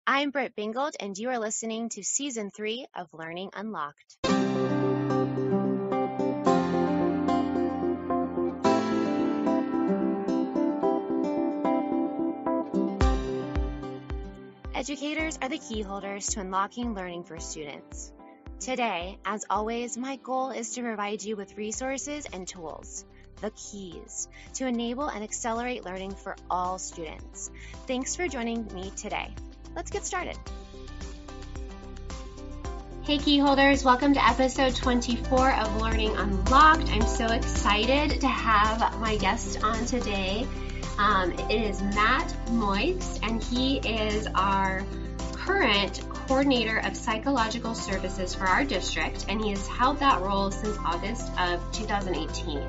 I'm Brit Bingold, and you are listening to Season 3 of Learning Unlocked. Educators are the key holders to unlocking learning for students. Today, as always, my goal is to provide you with resources and tools, the keys, to enable and accelerate learning for all students. Thanks for joining me today. Let's get started. Hey key holders, welcome to episode 24 of Learning Unlocked. I'm so excited to have my guest on today. It is Matt Moix, and he is our current coordinator of psychological services for our district, and he has held that role since August of 2018.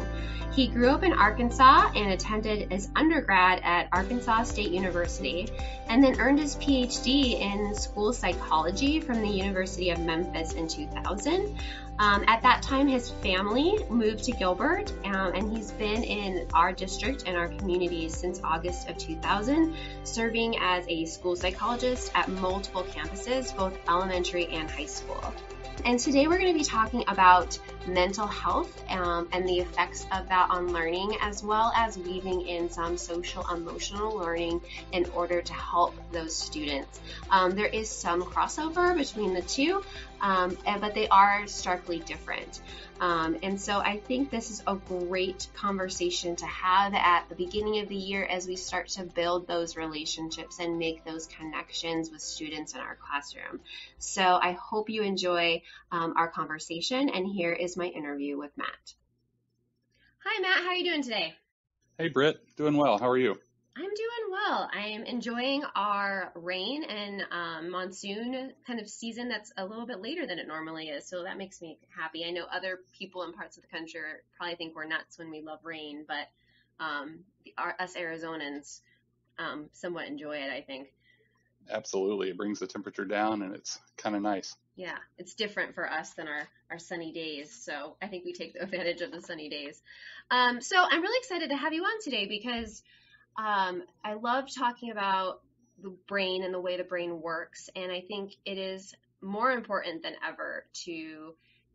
He grew up in Arkansas and attended his undergrad at Arkansas State University, and then earned his PhD in school psychology from the University of Memphis in 2000. At that time, his family moved to Gilbert, and he's been in our district and our community since August of 2000, serving as a school psychologist at multiple campuses, both elementary and high school. And today we're going to be talking about mental health and the effects of that on learning, as well as weaving in some social emotional learning in order to help those students. There is some crossover between the two, but they are starkly different. And so I think this is a great conversation to have at the beginning of the year as we start to build those relationships and make those connections with students in our classroom. So I hope you enjoy our conversation, and here is my interview with Matt. Hi Matt, how are you doing today? Hey Britt, doing well. How are you? I'm doing well. I am enjoying our rain and monsoon kind of season that's a little bit later than it normally is, so that makes me happy. I know other people in parts of the country probably think we're nuts when we love rain, but us Arizonans somewhat enjoy it, I think. Absolutely. It brings the temperature down and it's kind of nice. Yeah, it's different for us than our sunny days, so I think we take advantage of the sunny days. So I'm really excited to have you on today because I love talking about the brain and the way the brain works, and I think it is more important than ever to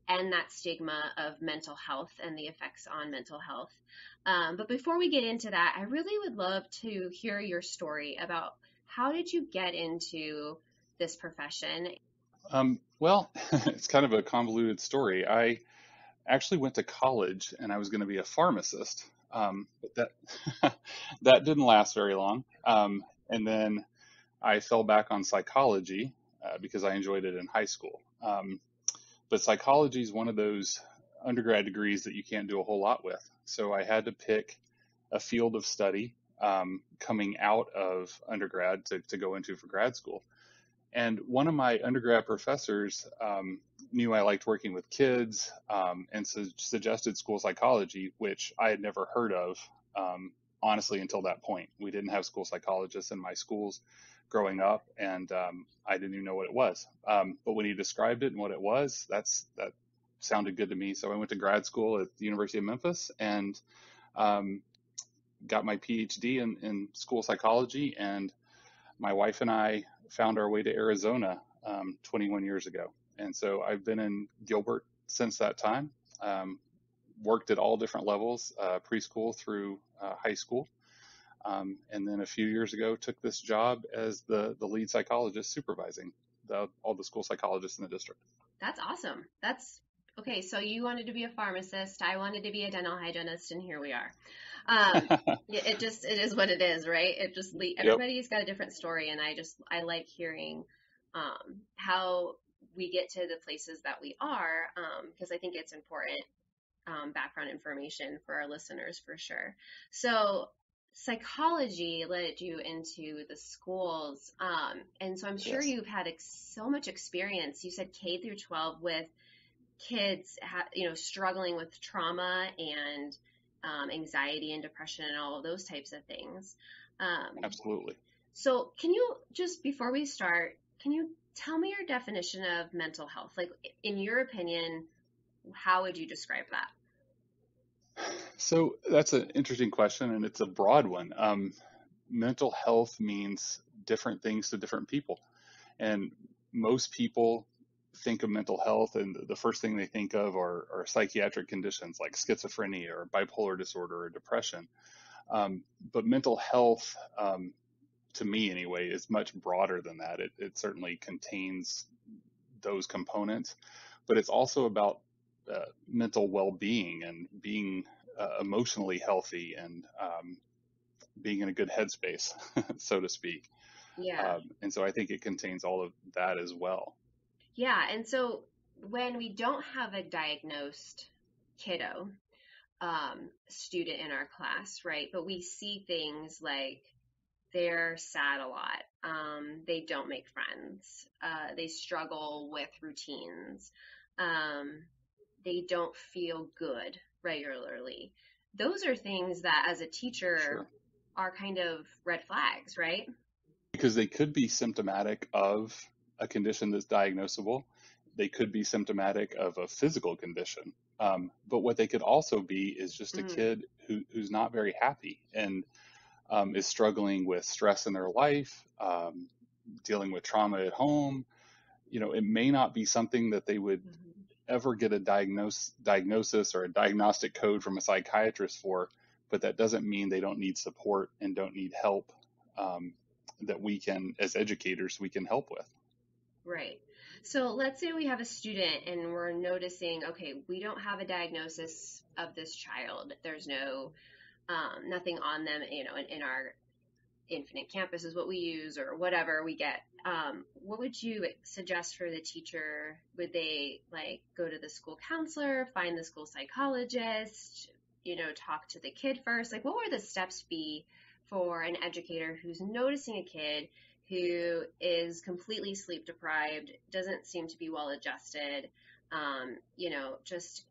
end that stigma of mental health and the effects on mental health. But before we get into that, I really would love to hear your story about how did you get into this profession? Well, it's kind of a convoluted story. I actually went to college and I was going to be a pharmacist, but that didn't last very long. And then I fell back on psychology because I enjoyed it in high school. But psychology is one of those undergrad degrees that you can't do a whole lot with. So I had to pick a field of study coming out of undergrad to go into for grad school. And one of my undergrad professors knew I liked working with kids and suggested school psychology, which I had never heard of, honestly, until that point. We didn't have school psychologists in my schools growing up, and I didn't even know what it was. But when he described it and what it was, that sounded good to me. So I went to grad school at the University of Memphis and got my PhD in school psychology, and my wife and I found our way to Arizona 21 years ago. And so I've been in Gilbert since that time, worked at all different levels, preschool through high school. And then a few years ago, took this job as the lead psychologist supervising all the school psychologists in the district. That's awesome. Okay, so you wanted to be a pharmacist, I wanted to be a dental hygienist, and here we are. It is what it is, right? Everybody's got a different story, and I like hearing how we get to the places that we are, because I think it's important background information for our listeners for sure. So psychology led you into the schools, and so I'm sure you've had so much experience. You said K through 12 with kids, struggling with trauma and anxiety and depression and all of those types of things. Absolutely. So can you, just before we start, can you tell me your definition of mental health? Like, in your opinion, how would you describe that? So that's an interesting question, and it's a broad one. Mental health means different things to different people. And most people think of mental health, and the first thing they think of are psychiatric conditions like schizophrenia or bipolar disorder or depression. But mental health, to me anyway, is much broader than that. It certainly contains those components, but it's also about mental well-being and being emotionally healthy and being in a good headspace, so to speak. Yeah. And so I think it contains all of that as well. Yeah. And so when we don't have a diagnosed kiddo, student in our class, right? But we see things like they're sad a lot. They don't make friends. They struggle with routines. They don't feel good regularly. Those are things that as a teacher Sure. are kind of red flags, right? Because they could be symptomatic of a condition that's diagnosable. They could be symptomatic of a physical condition. But what they could also be is just a kid who's not very happy and is struggling with stress in their life, dealing with trauma at home. It may not be something that they would ever get a diagnosis or a diagnostic code from a psychiatrist for, but that doesn't mean they don't need support and don't need help, that we can, as educators, we can help with. Right. So let's say we have a student and we're noticing, okay, we don't have a diagnosis of this child. There's no, nothing on them, in our Infinite Campus is what we use or whatever we get. What would you suggest for the teacher? Would they go to the school counselor, find the school psychologist, talk to the kid first? What would the steps be for an educator who's noticing a kid who is completely sleep deprived, doesn't seem to be well adjusted, just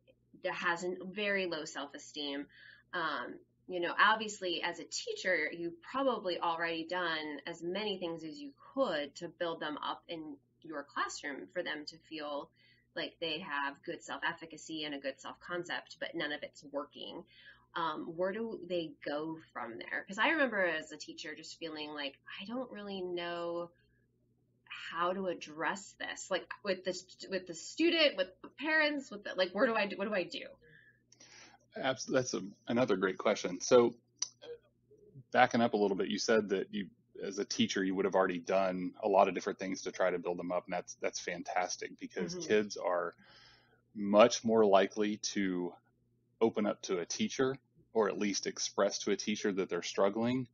has a very low self-esteem? Obviously as a teacher, you've probably already done as many things as you could to build them up in your classroom for them to feel like they have good self-efficacy and a good self-concept, but none of it's working. Where do they go from there? Because I remember as a teacher just feeling like I don't really know how to address this, with the student, with the parents, with what do I do? That's another great question. So backing up a little bit, you said that you, as a teacher, you would have already done a lot of different things to try to build them up, and that's fantastic, because kids are much more likely to open up to a teacher, or at least express to a teacher that they're struggling,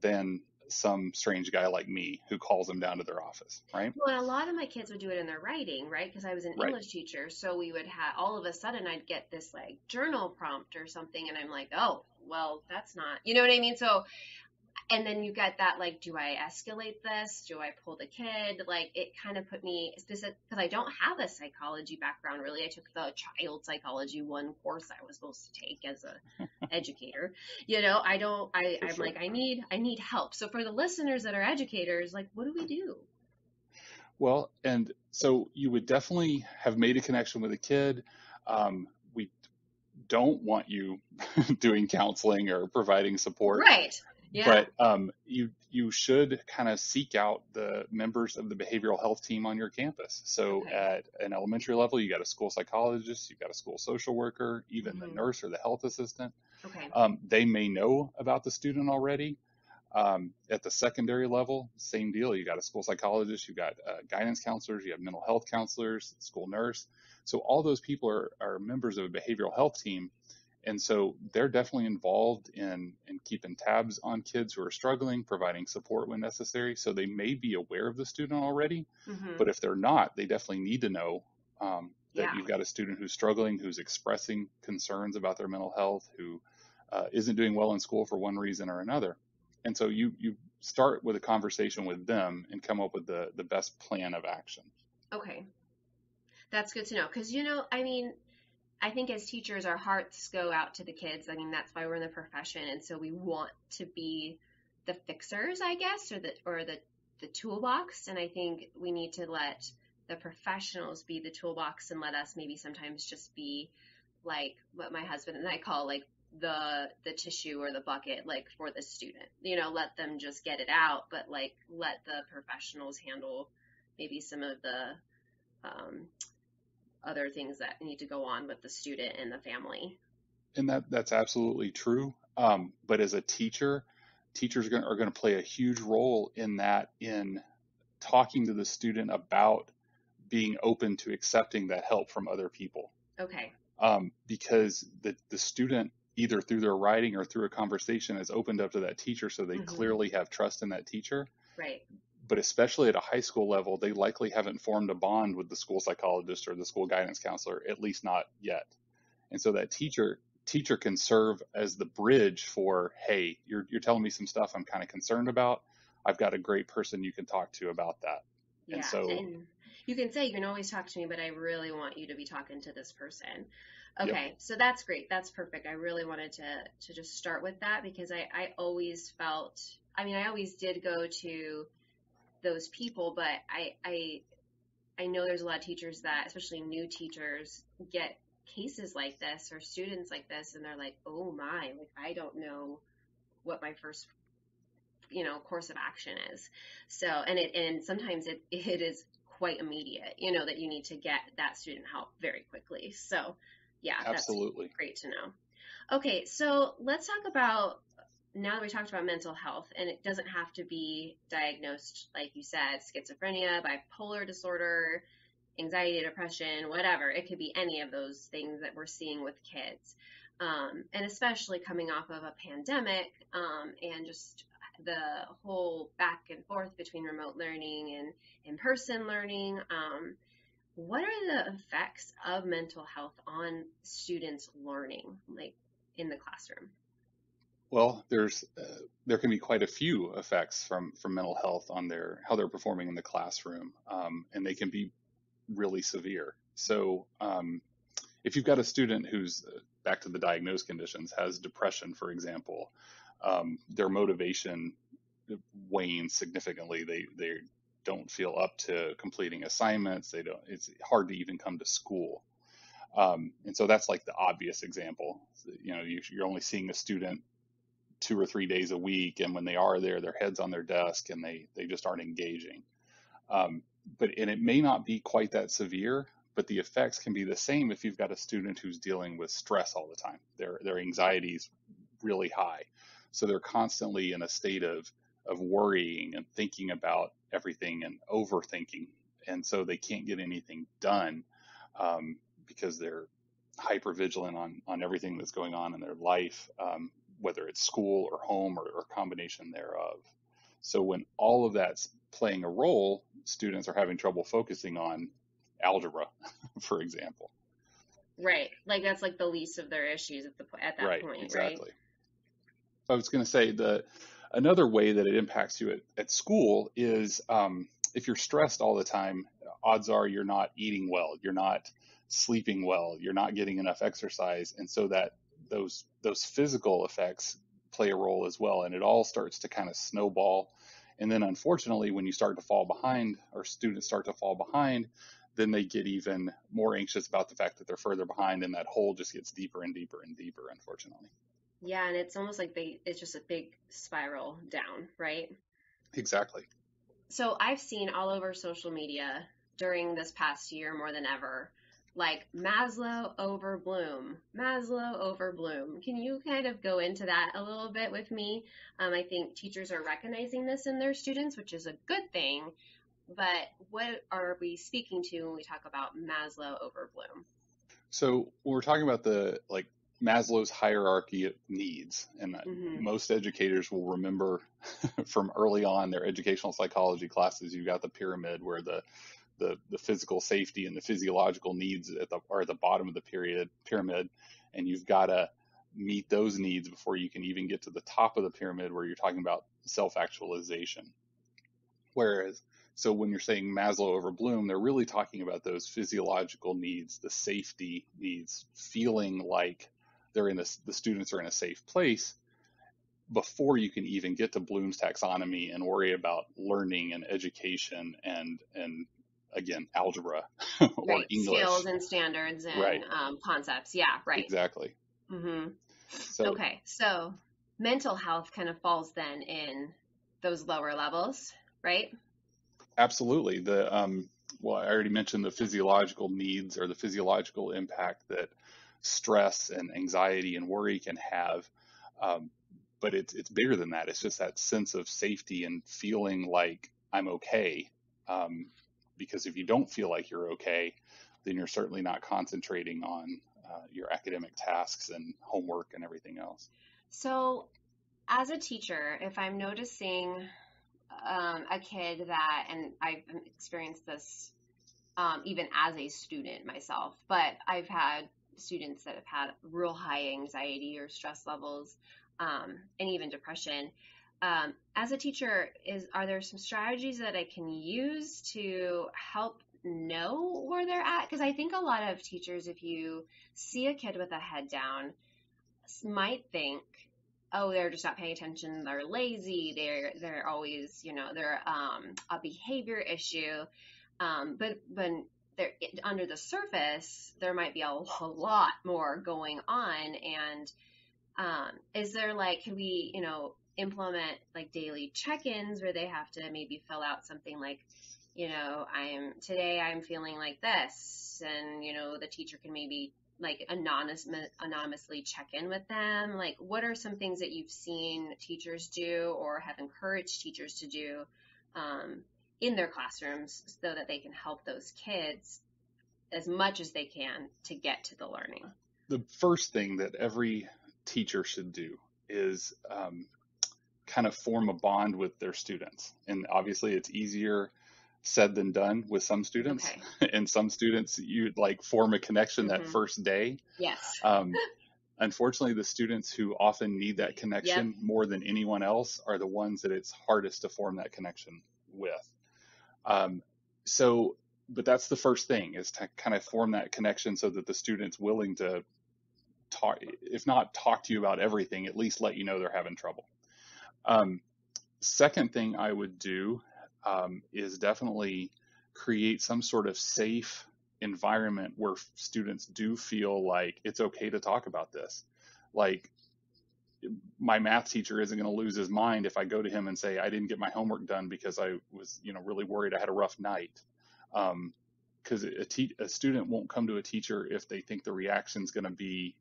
than some strange guy like me who calls them down to their office, right? Well, a lot of my kids would do it in their writing, right? Because I was an English teacher, so we would have, all of a sudden I'd get this journal prompt or something, and I'm like, oh, well, that's not, you know what I mean? So, and then you get that, do I escalate this? Do I pull the kid? It kind of put me, because I don't have a psychology background, really. I took the child psychology one course I was supposed to take as a educator. I'm sure. like, I need help. So for the listeners that are educators, what do we do? Well, and so you would definitely have made a connection with a kid. We don't want you doing counseling or providing support. Right. Yeah. But you should kind of seek out the members of the behavioral health team on your campus. So at an elementary level, you got a school psychologist, you got a school social worker, even the nurse or the health assistant. Okay. They may know about the student already. At the secondary level, same deal. You got a school psychologist, you got guidance counselors, you have mental health counselors, school nurse. So all those people are members of a behavioral health team. And so they're definitely involved in keeping tabs on kids who are struggling, providing support when necessary. So they may be aware of the student already, but if they're not, they definitely need to know that you've got a student who's struggling, who's expressing concerns about their mental health, who isn't doing well in school for one reason or another. And so you start with a conversation with them and come up with the best plan of action. Okay. That's good to know. Because, I think as teachers, our hearts go out to the kids. That's why we're in the profession. And so we want to be the fixers, I guess, or the toolbox. And I think we need to let the professionals be the toolbox and let us maybe sometimes just be what my husband and I call the tissue or the bucket, for the student, let them just get it out, but let the professionals handle maybe some of the other things that need to go on with the student and the family. And that's absolutely true. But as a teacher, teachers are going to play a huge role in that, in talking to the student about being open to accepting that help from other people. Okay. Because the student, either through their writing or through a conversation, is opened up to that teacher, so they clearly have trust in that teacher. Right. But especially at a high school level, they likely haven't formed a bond with the school psychologist or the school guidance counselor, at least not yet. And so that teacher can serve as the bridge for, hey, you're telling me some stuff I'm kind of concerned about. I've got a great person you can talk to about that. Yeah. And so you can say, you can always talk to me, but I really want you to be talking to this person. Okay. Yep. So that's great. That's perfect. I really wanted to just start with that, because I always felt, I always did go to those people, but I know there's a lot of teachers that, especially new teachers, get cases like this or students like this, and they're like, oh my, like, I don't know what my first, course of action is. So, and sometimes it is quite immediate, that you need to get that student help very quickly. So yeah, absolutely. That's great to know. Okay. So let's talk about, now that we talked about mental health, and it doesn't have to be diagnosed, like you said, schizophrenia, bipolar disorder, anxiety, depression, whatever. It could be any of those things that we're seeing with kids. And especially coming off of a pandemic, and just the whole back and forth between remote learning and in-person learning. What are the effects of mental health on students' learning, like in the classroom? Well, there can be quite a few effects from mental health on how they're performing in the classroom, and they can be really severe. So if you've got a student who's, back to the diagnosed conditions, has depression, for example, their motivation wanes significantly. They don't feel up to completing assignments. It's hard to even come to school. And so that's like the obvious example. You're only seeing a student 2 or 3 days a week, and when they are there, their head's on their desk and they just aren't engaging. And it may not be quite that severe, but the effects can be the same if you've got a student who's dealing with stress all the time. Their anxiety is really high, so they're constantly in a state of worrying and thinking about everything and overthinking, and so they can't get anything done because they're hyper vigilant on everything that's going on in their life, whether it's school or home or a combination thereof. So when all of that's playing a role, students are having trouble focusing on algebra, for example. Right. Like that's like the least of their issues at that point, exactly. Right? I was going to say another way that it impacts you at school is if you're stressed all the time, odds are you're not eating well, you're not sleeping well, you're not getting enough exercise, and so that those physical effects play a role as well, and it all starts to kind of snowball. And then unfortunately, when you start to fall behind, or students start to fall behind, then they get even more anxious about the fact that they're further behind, and that hole just gets deeper and deeper and deeper, unfortunately. Yeah, and it's almost like it's just a big spiral down, right? Exactly. So I've seen all over social media during this past year more than ever, like Maslow over Bloom. Can you kind of go into that a little bit with me? I think teachers are recognizing this in their students, which is a good thing, but what are we speaking to when we talk about Maslow over Bloom? So when we're talking about Maslow's hierarchy of needs, and most educators will remember from early on their educational psychology classes, you've got the pyramid where the physical safety and the physiological needs are at the bottom of the pyramid, and you've got to meet those needs before you can even get to the top of the pyramid where you're talking about self-actualization. So when you're saying Maslow over Bloom, they're really talking about those physiological needs, the safety needs, feeling like the students are in a safe place before you can even get to Bloom's taxonomy and worry about learning and education and again, algebra or right. English. Skills and standards and right. Concepts. Yeah, right. Exactly. Okay, so mental health kind of falls then in those lower levels, right? Absolutely. Well, I already mentioned the physiological needs or the physiological impact that stress and anxiety and worry can have. Um, but it's bigger than that. It's just that sense of safety and feeling like I'm okay. Um, because if you don't feel like you're okay, then you're certainly not concentrating on your academic tasks and homework and everything else. So, as a teacher, if I'm noticing a kid that, and I've experienced this even as a student myself, but I've had students that have had real high anxiety or stress levels, and even depression. As a teacher, are there some strategies that I can use to help know where they're at? Because I think a lot of teachers, if you see a kid with a head down, might think, oh, they're just not paying attention, they're lazy, they're always, they're a behavior issue. But when they're under the surface, there might be a lot more going on. And is there could we, implement like daily check-ins where they have to maybe fill out something like, I'm feeling like this, and the teacher can maybe like anonymously check in with them. Like, what are some things that you've seen teachers do or have encouraged teachers to do in their classrooms so that they can help those kids as much as they can to get to the learning? The first thing that every teacher should do is kind of form a bond with their students. And obviously it's easier said than done with some students. Okay. And some students, you'd like form a connection that first day. Yes. Unfortunately, the students who often need that connection more than anyone else are the ones that it's hardest to form that connection with. But that's the first thing, is to kind of form that connection so that the student's willing to talk, if not talk to you about everything, at least let you know they're having trouble. Second thing I would do is definitely create some sort of safe environment where students do feel like it's okay to talk about this. Like, my math teacher isn't going to lose his mind if I go to him and say, I didn't get my homework done because I was, really worried I had a rough night. Because a student won't come to a teacher if they think the reaction is going to be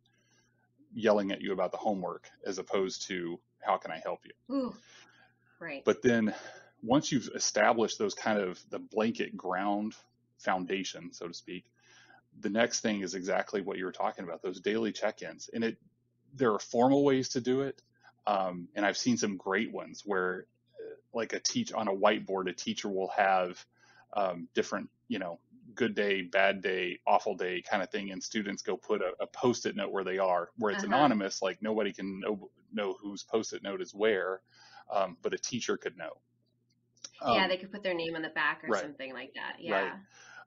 yelling at you about the homework, as opposed to, how can I help you? Ooh, right. But then once you've established those kind of the blanket ground foundation, so to speak, the next thing is exactly what you were talking about, those daily check-ins. And there are formal ways to do it. And I've seen some great ones where, like on a whiteboard, a teacher will have different, good day, bad day, awful day kind of thing. And students go put a Post-it note where they are, where it's anonymous, like nobody can know whose Post-it note is where, but a teacher could know. Yeah, they could put their name on the back or something like that. Yeah.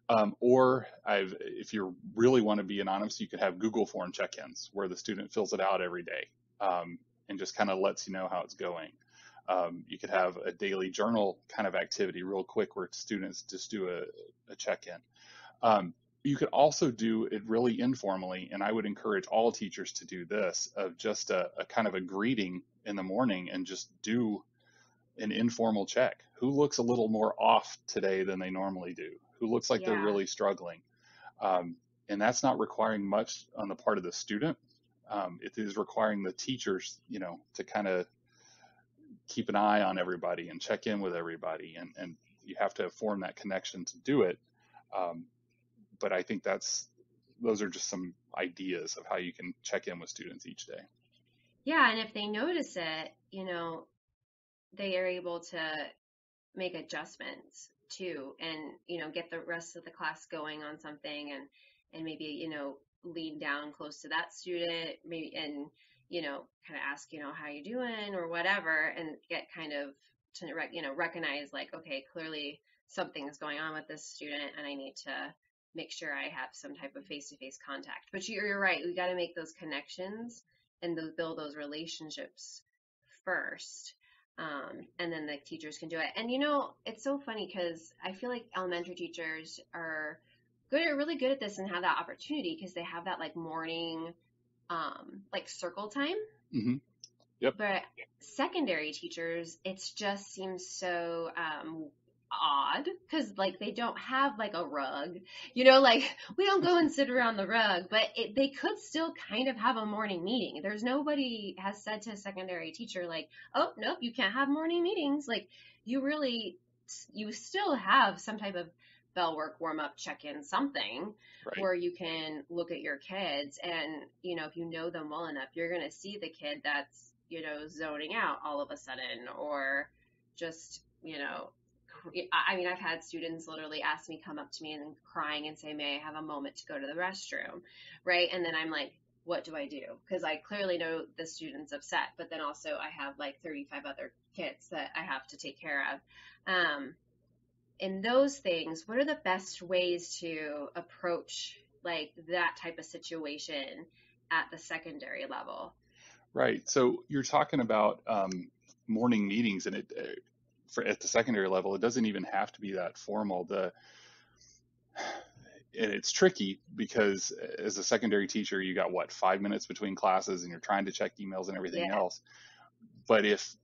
Right. Or if you really want to be anonymous, you could have Google form check-ins where the student fills it out every day and just kind of lets you know how it's going. You could have a daily journal kind of activity real quick where students just do a check-in. You could also do it really informally, and I would encourage all teachers to do this, of just a kind of a greeting in the morning and just do an informal check. Who looks a little more off today than they normally do? Who looks like they're really struggling? And that's not requiring much on the part of the student. It is requiring the teachers, to kind of keep an eye on everybody and check in with everybody. And you have to form that connection to do it. But I think those are just some ideas of how you can check in with students each day. Yeah, and if they notice it, they are able to make adjustments too, and get the rest of the class going on something, and maybe lean down close to that student, maybe, and kind of ask how you doing or whatever, and get kind of to recognize, like, okay, clearly something's going on with this student, and I need to make sure I have some type of face-to-face contact. But you're right, we got to make those connections and build those relationships first. And then the teachers can do it. And it's so funny because I feel like elementary teachers are really good at this and have that opportunity because they have that like morning, like circle time. Mm-hmm. Yep. But secondary teachers, it just seems so odd because like they don't have like a rug, you know, like we don't go and sit around the rug, but they could still kind of have a morning meeting. There's nobody has said to a secondary teacher like, oh nope, you can't have morning meetings. Like you still have some type of bell work, warm up, check in, something Right. where you can look at your kids and, you know, if you know them well enough, you're going to see the kid that's, you know, zoning out all of a sudden or just, you know, I mean, I've had students literally ask me, come up to me and crying and say, may I have a moment to go to the restroom? Right. And then I'm like, what do I do? Because I clearly know the student's upset, but then also I have like 35 other kids that I have to take care of. In those things, what are the best ways to approach like that type of situation at the secondary level? Right. So you're talking about morning meetings, and at the secondary level, it doesn't even have to be that formal. And it's tricky because as a secondary teacher, you got what, 5 minutes between classes, and you're trying to check emails and everything Yeah. else. But if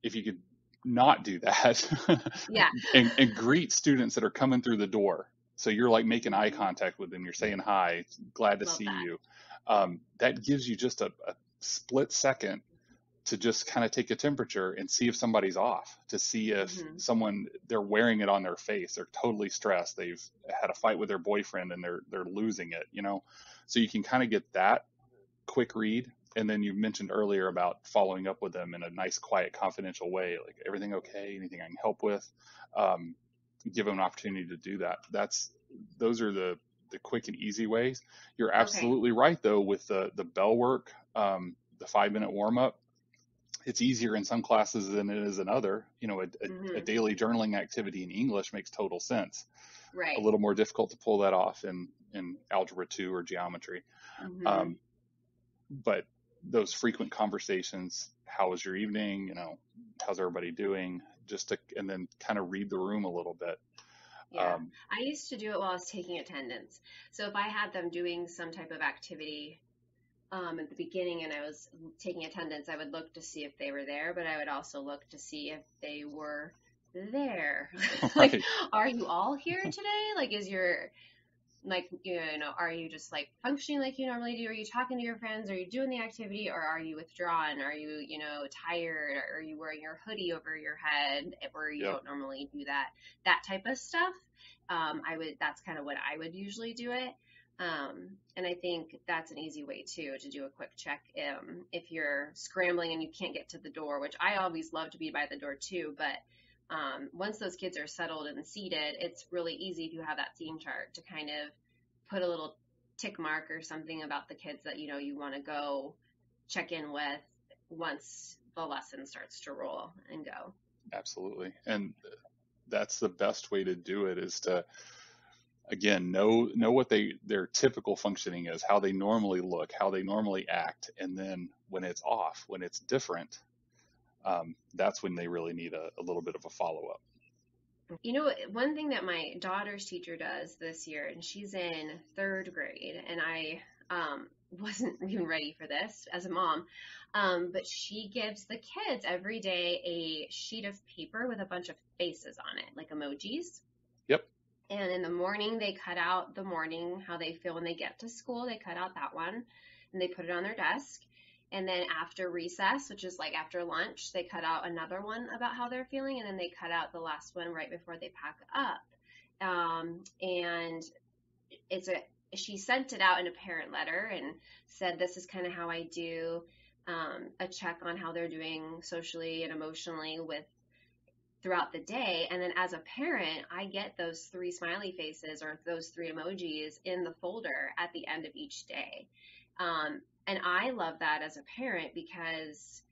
you could not do that Yeah. and greet students that are coming through the door, so you're like making eye Mhm. contact with them, you're saying hi, glad to Love see that. you. That gives you just a split second to just kind of take a temperature and see if somebody's off, to see if Hmm. they're wearing it on their face, they're totally stressed, they've had a fight with their boyfriend and they're losing it, you know. So you can kind of get that quick read. And then you mentioned earlier about following up with them in a nice, quiet, confidential way, like, everything okay, anything I can help with. um, Give them an opportunity to do that. Those are the quick and easy ways. You're Okay. absolutely right though with the bell work, the 5 minute warm up. It's easier in some classes than it is in other. You know, a Hmm. daily journaling activity in English makes total sense. A Right. little more difficult to pull that off in algebra 2 or geometry. Hmm. Um, but those frequent conversations, how was your evening? You know, how's everybody doing? And then kind of read the room a little bit. Yeah. Um, I used to do it while I was taking attendance. So if I had them doing some type of activity at the beginning and I was taking attendance, I would look to see if they were there, but I would also look to see if they were there. Like, right. are you all here today? Like, is your, like, you know, are you just like functioning like you normally do? Are you talking to your friends? Are you doing the activity or are you withdrawn? Are you, you know, tired? Are you wearing your hoodie over your head where you Yep. don't normally do that? That type of stuff. That's kind of what I would usually do it. And I think that's an easy way too to do a quick check. If you're scrambling and you can't get to the door, which I always love to be by the door too, but once those kids are settled and seated, it's really easy if you have that theme chart to kind of put a little tick mark or something about the kids that you know you want to go check in with once the lesson starts to roll and go. Absolutely. And that's the best way to do it, is to, again, know what their typical functioning is, how they normally look, how they normally act. And then when it's off, when it's different, that's when they really need a little bit of a follow-up. You know, one thing that my daughter's teacher does this year, and she's in third grade, and I wasn't even ready for this as a mom, but she gives the kids every day a sheet of paper with a bunch of faces on it, like emojis. Yep. And in the morning, they cut out the morning, how they feel when they get to school. They cut out that one and they put it on their desk. And then after recess, which is like after lunch, they cut out another one about how they're feeling. And then they cut out the last one right before they pack up. And she sent it out in a parent letter and said, this is kind of how I do a check on how they're doing socially and emotionally with throughout the day. And then as a parent, I get those 3 smiley faces or those 3 emojis in the folder at the end of each day. And I love that as a parent because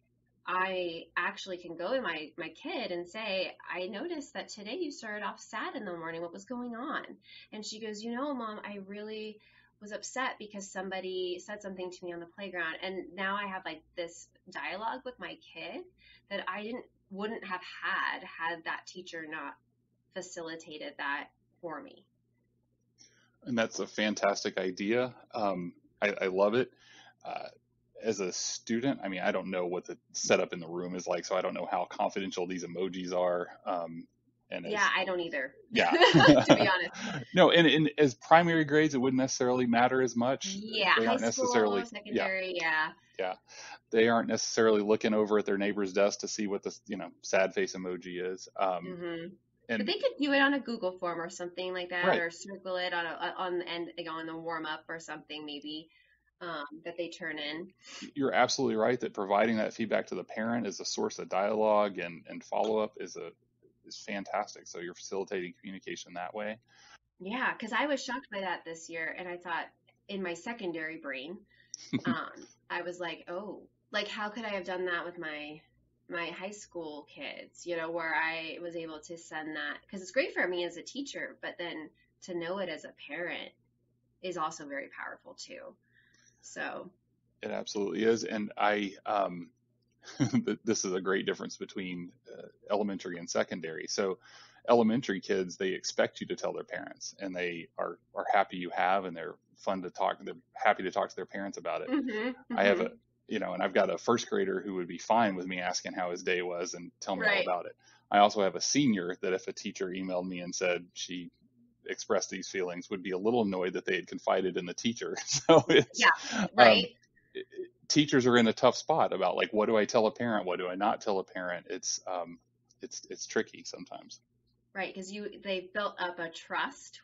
I actually can go to my kid and say, I noticed that today you started off sad in the morning. What was going on? And she goes, you know, Mom, I really was upset because somebody said something to me on the playground. And now I have like this dialogue with my kid that I wouldn't have had that teacher not facilitated that for me. And that's a fantastic idea. I love it. Uh, as a student, I mean, I don't know what the setup in the room is like, so I don't know how confidential these emojis are. And Yeah, I don't either, yeah, to be honest. no, and as primary grades, it wouldn't necessarily matter as much. Yeah, They high aren't school, necessarily, secondary, yeah. yeah, they aren't necessarily looking over at their neighbor's desk to see what the, sad face emoji is. Hmm. But And they could do it on a Google form or something like that, right, or circle it on the end, on the warm up or something maybe, that they turn in. you're absolutely right that providing that feedback to the parent as a source of dialogue and follow up is fantastic. So you're facilitating communication that way. Yeah, because I was shocked by that this year, and I thought in my secondary brain, I was like, oh, like how could I have done that with my high school kids, where I was able to send that because it's great for me as a teacher, but then to know it as a parent is also very powerful too. So, It absolutely is. And this is a great difference between elementary and secondary. So elementary kids, they expect you to tell their parents, and they are happy you have, and they're fun to talk. They're happy to talk to their parents about it. hmm I have hmm and I've got a first grader who would be fine with me asking how his day was and tell me all right. about it. I also have a senior that if a teacher emailed me and said she expressed these feelings, would be a little annoyed that they had confided in the teacher. So Yeah, um, right. teachers are in a tough spot about like, what do I tell a parent? What do I not tell a parent? It's tricky sometimes. Right, because they've built up a trust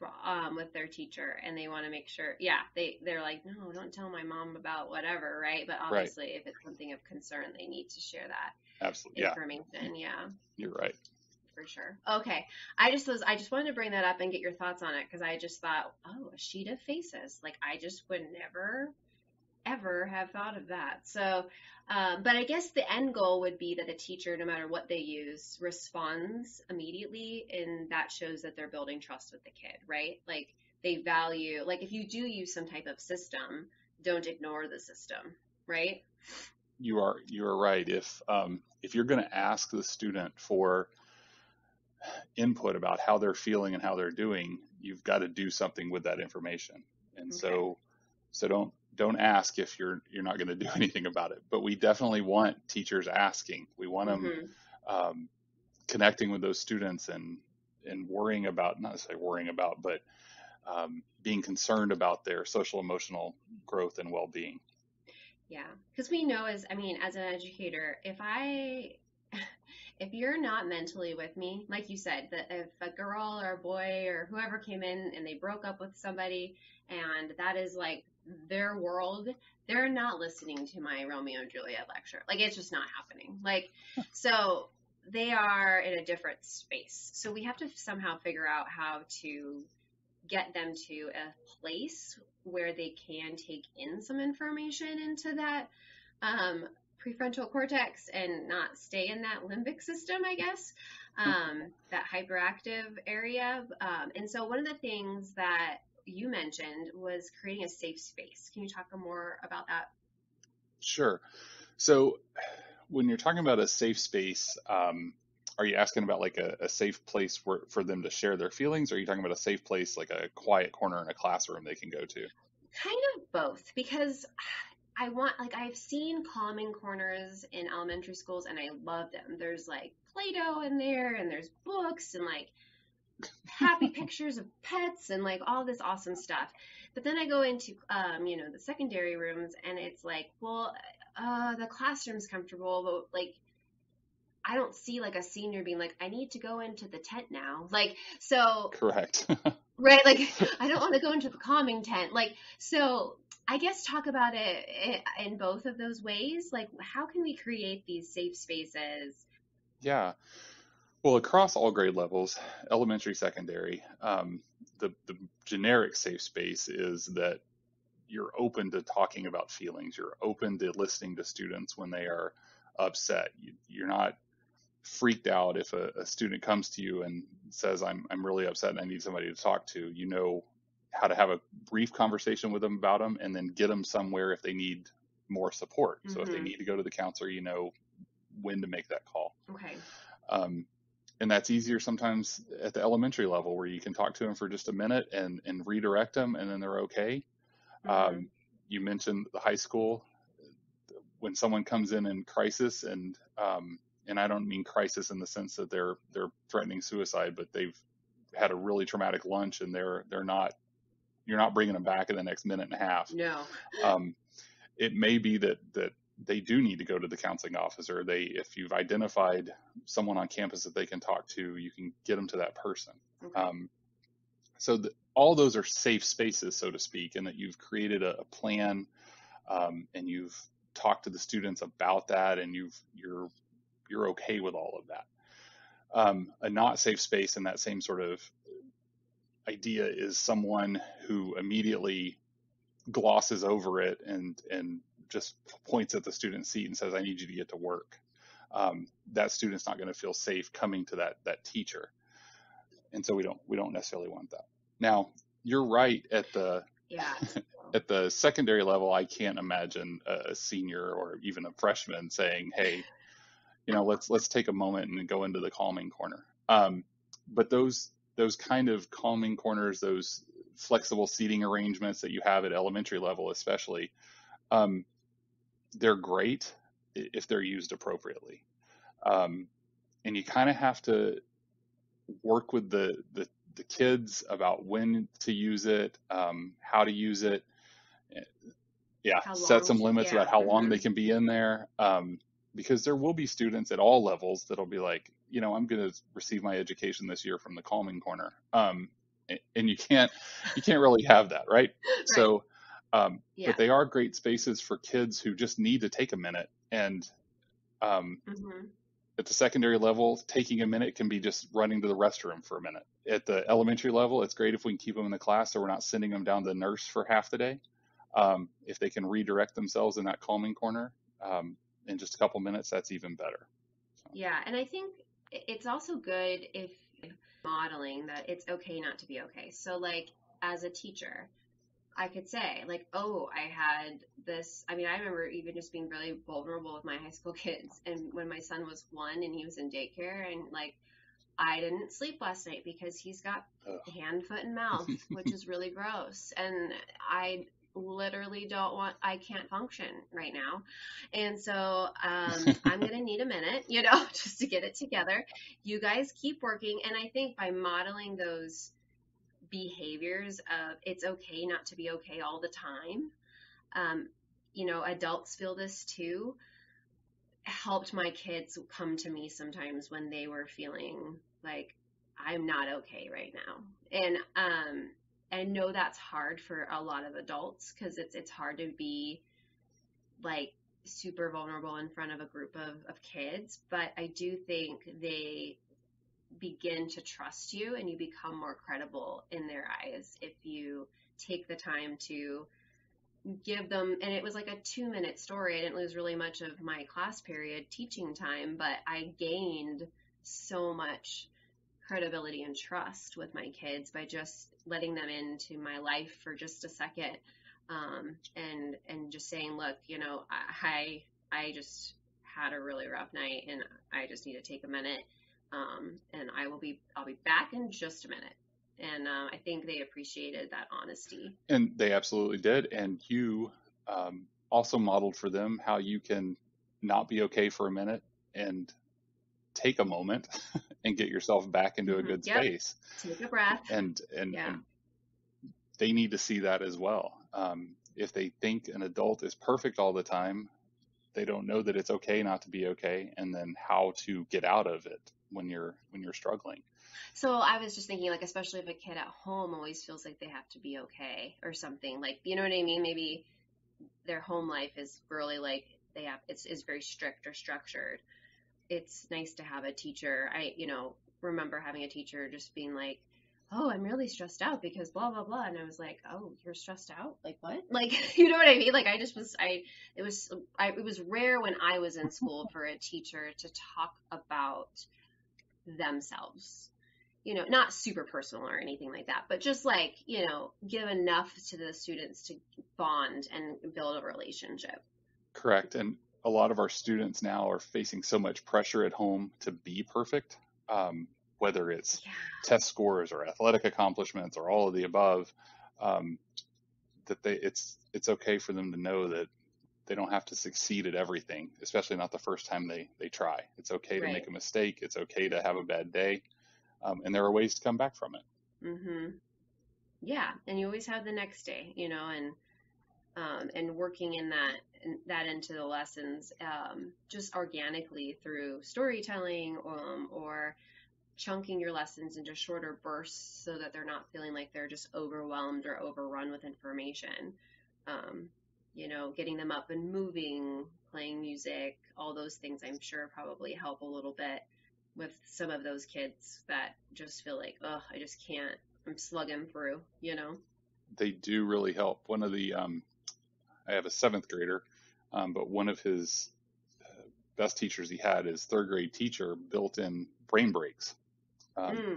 with their teacher, and they want to make sure. Yeah, they're like, no, don't tell my mom about whatever, right? But Right. obviously, if it's something of concern, they need to share that Absolutely. Yeah, information. Yeah, you're right. for sure. Okay, I just wanted to bring that up and get your thoughts on it because I just thought, oh, a sheet of faces. Like I just would never ever have thought of that. So, but I guess the end goal would be that the teacher, no matter what they use, responds immediately, and that shows that they're building trust with the kid, right? Like they value, like if you do use some type of system, don't ignore the system, right? You are right. If you're going to ask the student for input about how they're feeling and how they're doing, you've got to do something with that information. And Okay. so don't ask if you're not going to do anything about it. But we definitely want teachers asking. We want them Mm-hmm. um, connecting with those students and worrying about, not necessarily worrying about, but being concerned about their social emotional growth and well-being. Yeah, because we know as an educator, if you're not mentally with me, like you said, that if a girl or a boy or whoever came in and they broke up with somebody and that is like their world, they're not listening to my Romeo and Juliet lecture. Like it's just not happening. Like, so they are in a different space. So we have to somehow figure out how to get them to a place where they can take in some information into that prefrontal cortex and not stay in that limbic system, I guess, that hyperactive area. And so one of the things that you mentioned was creating a safe space. Can you talk more about that? Sure. So when you're talking about a safe space, are you asking about like a safe place for them to share their feelings? Or are you talking about a safe place, like a quiet corner in a classroom they can go to? Kind of both, because I've seen calming corners in elementary schools and I love them. There's like Play-Doh in there and there's books and like happy pictures of pets and like all this awesome stuff. But then I go into, the secondary rooms and it's like, well, the classroom's comfortable, but like, I don't see like a senior being like, I need to go into the tent now. Like, so, Correct. right. Like, I don't want to go into the calming tent. Like, so I guess talk about it in both of those ways. Like, how can we create these safe spaces? Yeah. Well, across all grade levels, elementary, secondary, the generic safe space is that you're open to talking about feelings. You're open to listening to students when they are upset. You're not freaked out if a student comes to you and says, I'm really upset and I need somebody to talk to. You know how to have a brief conversation with them about them and then get them somewhere if they need more support. So if they Mm-hmm. need to go to the counselor, you know when to make that call. Okay. Um, and that's easier sometimes at the elementary level where you can talk to them for just a minute and redirect them and then they're okay. Mm-hmm. You mentioned the high school when someone comes in crisis and And I don't mean crisis in the sense that they're threatening suicide, but they've had a really traumatic lunch and you're not bringing them back in the next minute and a half. No. It may be that they do need to go to the counseling officer. If you've identified someone on campus that they can talk to, you can get them to that person. Okay. So all those are safe spaces, so to speak, and that you've created a plan, and you've talked to the students about that, and you're okay with all of that. A not safe space in that same sort of idea is someone who immediately glosses over it and just points at the student's seat and says, "I need you to get to work." That student's not going to feel safe coming to that teacher, and so we don't necessarily want that. Now, you're right at the at the secondary level. I can't imagine a senior or even a freshman saying, "Hey, let's take a moment and go into the calming corner." But those kind of calming corners, those flexible seating arrangements that you have at elementary level, especially, they're great if they're used appropriately. And you kind of have to work with the kids about when to use it, how to use it. Set some limits about how long they can be in there. Because there will be students at all levels that'll be like, I'm going to receive my education this year from the calming corner. And you can't really have that, right? Right. So, but they are great spaces for kids who just need to take a minute. And at the secondary level, taking a minute can be just running to the restroom for a minute. At the elementary level, it's great if we can keep them in the class so we're not sending them down to the nurse for half the day. If they can redirect themselves in that calming corner in just a couple minutes, that's even better. So. Yeah, and I think it's also good if modeling that it's okay not to be okay. So like as a teacher, I could say like, oh, I had this. I mean, I remember even just being really vulnerable with my high school kids. And when my son was 1 and he was in daycare, and like, I didn't sleep last night because he's got hand, foot, and mouth, which is really gross. And I literally I can't function right now. And so I'm going to need a minute, just to get it together. You guys keep working. And I think by modeling those behaviors of it's okay not to be okay all the time, adults feel this too, helped my kids come to me sometimes when they were feeling like I'm not okay right now. And I know that's hard for a lot of adults because it's hard to be like super vulnerable in front of a group of kids, but I do think they begin to trust you and you become more credible in their eyes if you take the time to give them. And it was like a 2-minute story. I didn't lose really much of my class period teaching time, but I gained so much credibility and trust with my kids by just letting them into my life for just a second, and just saying, look, I just had a really rough night and I just need to take a minute, and I'll be back in just a minute. And I think they appreciated that honesty. And they absolutely did. And you also modeled for them how you can not be okay for a minute and take a moment and get yourself back into a good space. Take a breath. And they need to see that as well. If they think an adult is perfect all the time, they don't know that it's okay not to be okay, and then how to get out of it when you're struggling. So I was just thinking, like, especially if a kid at home always feels like they have to be okay or something, like, you know what I mean? Maybe their home life is really like it's very strict or structured. It's nice to have a teacher. I remember having a teacher just being like, oh, I'm really stressed out because blah, blah, blah. And I was like, oh, you're stressed out? Like what? Like, you know what I mean? Like it was rare when I was in school for a teacher to talk about themselves, not super personal or anything like that, but just like, give enough to the students to bond and build a relationship. Correct. And a lot of our students now are facing so much pressure at home to be perfect, whether it's test scores or athletic accomplishments or all of the above, that it's okay for them to know that they don't have to succeed at everything, especially not the first time they try. It's okay to make Right. a mistake. It's okay to have a bad day. And there are ways to come back from it. Mm-hmm. Yeah. And you always have the next day, and working that into the lessons, just organically through storytelling, or chunking your lessons into shorter bursts so that they're not feeling like they're just overwhelmed or overrun with information. Getting them up and moving, playing music, all those things I'm sure probably help a little bit with some of those kids that just feel like, oh, I just can't, I'm slugging through. They do really help. One of the, I have a seventh grader, but one of his best teachers he had, his third grade teacher, built in brain breaks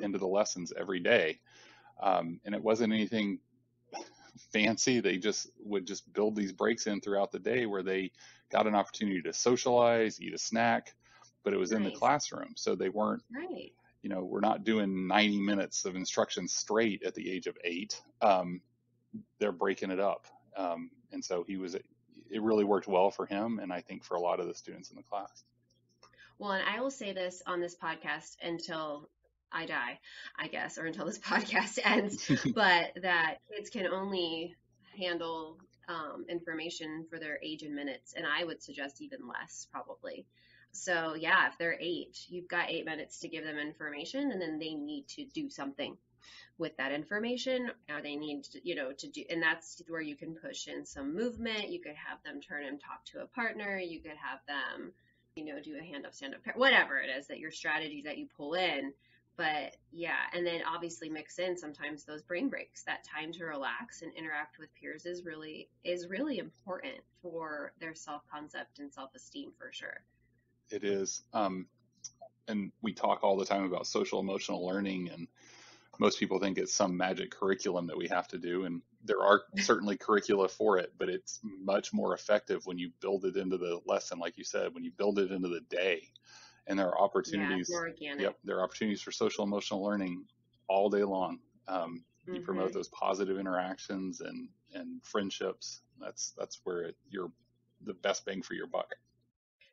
into the lessons every day. And it wasn't anything fancy. They would build these breaks in throughout the day where they got an opportunity to socialize, eat a snack, but it was in the Nice. classroom. So they weren't, Right. we're not doing 90 minutes of instruction straight at the age of 8. They're breaking it up. And so it really worked well for him. And I think for a lot of the students in the class. Well, and I will say this on this podcast until I die, I guess, or until this podcast ends, but that kids can only handle information for their age in minutes, and I would suggest even less, probably. So yeah, if they're 8, you've got 8 minutes to give them information, and then they need to do something with that information, or they need to, to do, and that's where you can push in some movement. You could have them turn and talk to a partner. You could have them, do a hand-up, stand-up, whatever it is that your strategies that you pull in. But yeah, and then obviously mix in sometimes those brain breaks. That time to relax and interact with peers is really important for their self-concept and self-esteem, for sure. It is. And we talk all the time about social emotional learning, and most people think it's some magic curriculum that we have to do. And there are certainly curricula for it, but it's much more effective when you build it into the lesson, like you said, when you build it into the day. And there are opportunities. Yeah, more organic. Yep, there are opportunities for social emotional learning all day long. You promote those positive interactions and friendships. That's where you're the best bang for your buck.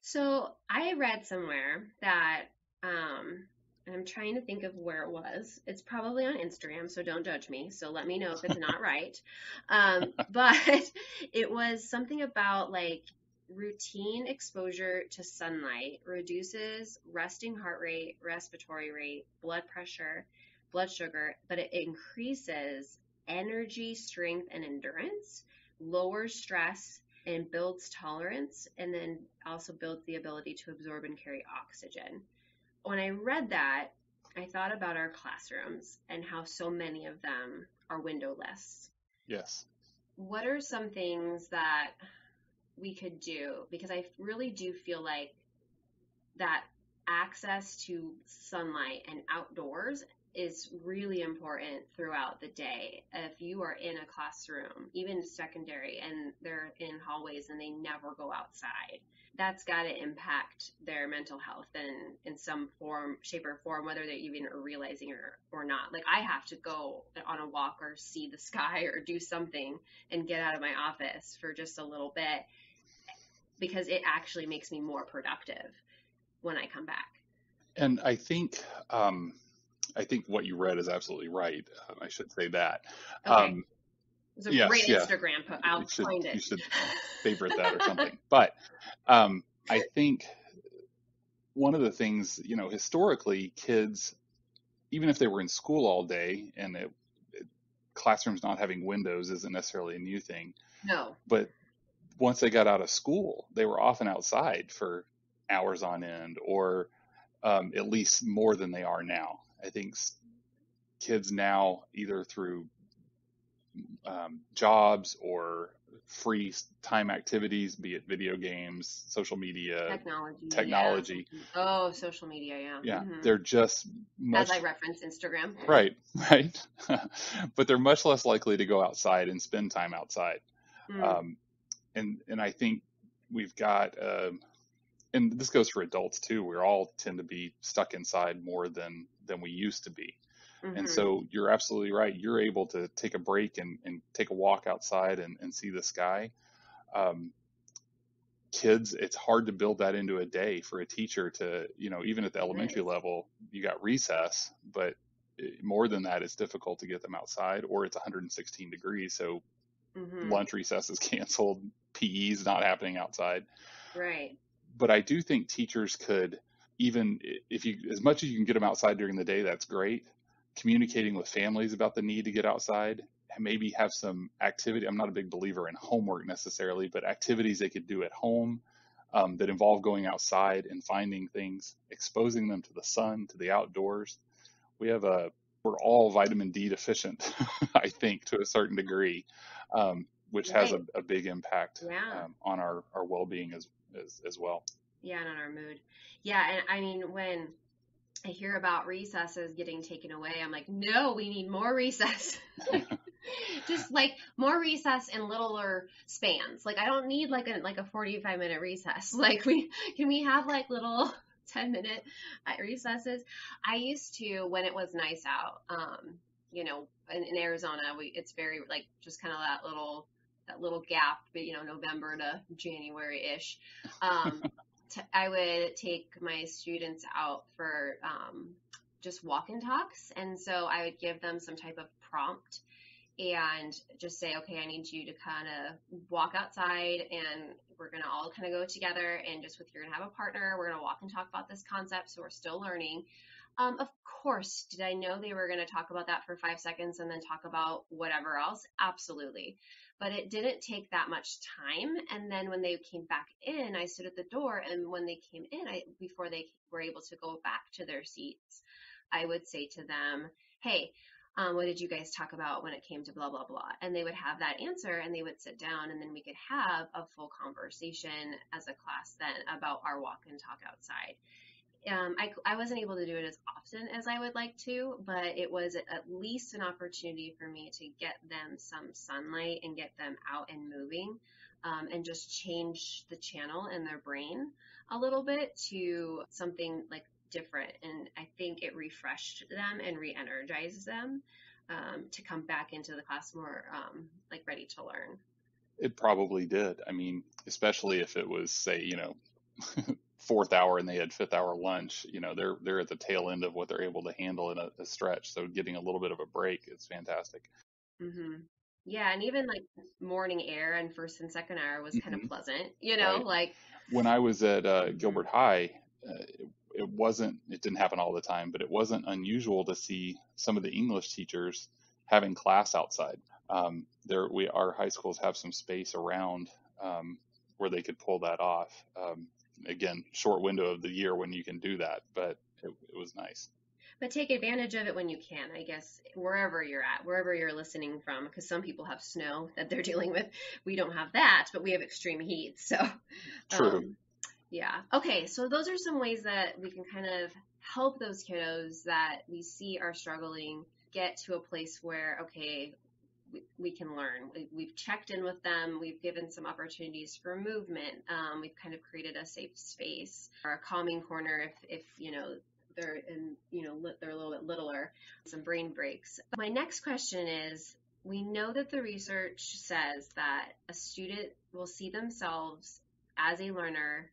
So I read somewhere that, and I'm trying to think of where it was. It's probably on Instagram, so don't judge me. So let me know if it's not right. But it was something about like routine exposure to sunlight reduces resting heart rate, respiratory rate, blood pressure, blood sugar, but it increases energy, strength, and endurance, lowers stress, and builds tolerance, and then also builds the ability to absorb and carry oxygen. When I read that, I thought about our classrooms and how so many of them are windowless. Yes. What are some things that we could do? Because I really do feel like that access to sunlight and outdoors is really important throughout the day. If you are in a classroom, even secondary, and they're in hallways and they never go outside, that's got to impact their mental health in some form, shape, or form, whether they even are realizing or not. Like I have to go on a walk or see the sky or do something and get out of my office for just a little bit, because it actually makes me more productive when I come back. And I think what you read is absolutely right. I should say that. Okay. It's a yes, great yeah. Instagram post. I'll find it. You should favorite that or something. But I think one of the things, historically, kids, even if they were in school all day, and classrooms not having windows isn't necessarily a new thing. No. But once they got out of school, they were often outside for hours on end, or at least more than they are now. I think kids now, either through jobs or free time activities, be it video games, social media, technology. Yeah. Oh, social media, yeah. Yeah, Mm-hmm. They're just as I reference Instagram. Right. But they're much less likely to go outside and spend time outside. And I think we've got, and this goes for adults too, we all tend to be stuck inside more than we used to be. And so you're absolutely right. You're able to take a break and take a walk outside and see the sky. kids, it's hard to build that into a day for a teacher to, even at the It elementary is. level, you got recess, but more than that, it's difficult to get them outside, or it's 116 degrees. So Mm-hmm. lunch recess is canceled, PE's not happening outside. Right. But I do think teachers could, even if you, as much as you can get them outside during the day, that's great. Communicating with families about the need to get outside, and maybe have some activity. I'm not a big believer in homework necessarily, but activities they could do at home that involve going outside and finding things, exposing them to the sun, to the outdoors. We're all vitamin D deficient, I think, to a certain degree, which has Right. a big impact Yeah. on our well-being as well. Yeah, and on our mood. Yeah, and I mean, when I hear about recesses getting taken away, I'm like, no, we need more recess. Like, just like more recess in littler spans. Like I don't need like a 45-minute recess. Like can we have like little 10-minute recesses? I used to, when it was nice out, in Arizona, it's very like just kind of that little gap, but November to January-ish. I would take my students out for just walk and talks. And so I would give them some type of prompt and just say, okay, I need you to kind of walk outside and we're going to all kind of go together and you're going to have a partner. We're going to walk and talk about this concept. So we're still learning. Of course, did I know they were going to talk about that for 5 seconds and then talk about whatever else? Absolutely. But it didn't take that much time. And then when they came back in, I stood at the door. And when they came in, before they were able to go back to their seats, I would say to them, hey, what did you guys talk about when it came to blah, blah, blah? And they would have that answer and they would sit down and then we could have a full conversation as a class then about our walk and talk outside. I wasn't able to do it as often as I would like to, but it was at least an opportunity for me to get them some sunlight and get them out and moving, and just change the channel in their brain a little bit to something like different. And I think it refreshed them and re-energized them to come back into the class more like ready to learn. It probably did. I mean, especially if it was, say, fourth hour and they had fifth hour lunch, they're at the tail end of what they're able to handle in a stretch. So getting a little bit of a break is fantastic. Mm-hmm. Yeah, and even like morning air and first and second hour was kind of Hmm. pleasant, Right. like. When I was at Mm-hmm. Gilbert High, it didn't happen all the time, but it wasn't unusual to see some of the English teachers having class outside. Our high schools have some space around where they could pull that off. Again, short window of the year when you can do that, but it was nice. But take advantage of it when you can, I guess, wherever you're at, wherever you're listening from, because some people have snow that they're dealing with. We don't have that, but we have extreme heat. So, True. um, yeah. Okay, so those are some ways that we can kind of help those kiddos that we see are struggling get to a place where, okay, we can learn. We've checked in with them. We've given some opportunities for movement. We've kind of created a safe space or a calming corner if they're they're a little bit littler, some brain breaks. My next question is, we know that the research says that a student will see themselves as a learner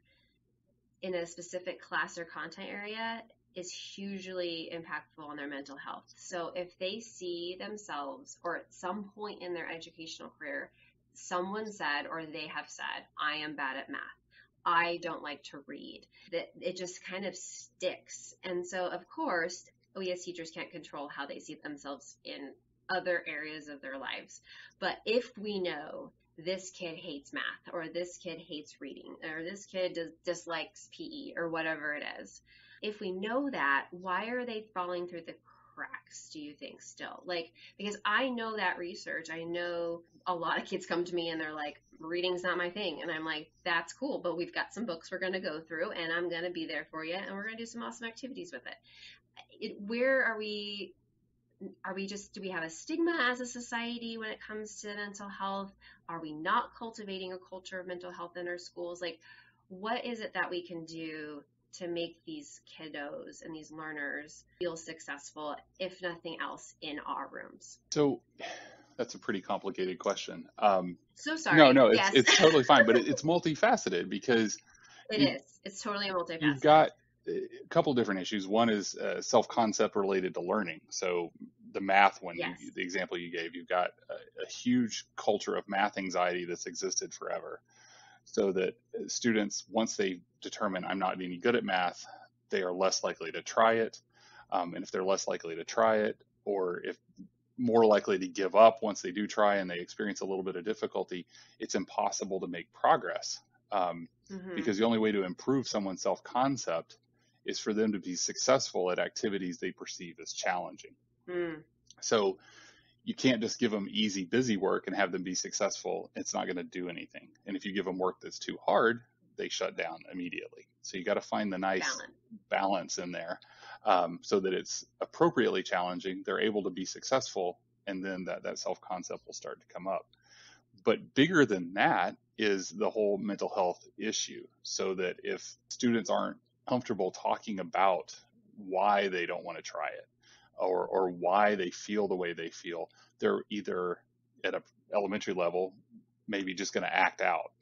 in a specific class or content area is hugely impactful on their mental health. So if they see themselves, or at some point in their educational career, someone said, or they have said, I am bad at math, I don't like to read, that it just kind of sticks. And so, of course, we as teachers can't control how they see themselves in other areas of their lives. But if we know this kid hates math, or this kid hates reading, or this kid dislikes PE, or whatever it is, if we know that, why are they falling through the cracks, do you think, still? Like, because I know that research, I know a lot of kids come to me and they're like, reading's not my thing. And I'm like, that's cool, but we've got some books we're going to go through and I'm going to be there for you and we're going to do some awesome activities with it. Where are we do we have a stigma as a society when it comes to mental health? Are we not cultivating a culture of mental health in our schools? Like, what is it that we can do to make these kiddos and these learners feel successful, if nothing else, in our rooms? So That's a pretty complicated question. So No, sorry. no, Yes, it's totally fine, but it's multifaceted because it you've is. It's totally you've multifaceted. got a couple different issues. One is self-concept related to learning. So the math one, Yes. the example you gave, you've got a huge culture of math anxiety that's existed forever. So that students, once they determine I'm not any good at math, they are less likely to try it. And if they're less likely to try it, or if more likely to give up once they do try and they experience a little bit of difficulty, it's impossible to make progress. Mm-hmm. Because the only way to improve someone's self concept is for them to be successful at activities they perceive as challenging. Mm. So you can't just give them easy, busy work and have them be successful. It's not going to do anything. And if you give them work that's too hard, they shut down immediately. So you got to find the nice balance in there, so that it's appropriately challenging. They're able to be successful, and then that self concept will start to come up. But bigger than that is the whole mental health issue. So that if students aren't comfortable talking about why they don't want to try it, or why they feel the way they feel, they're either at an elementary level maybe just going to act out.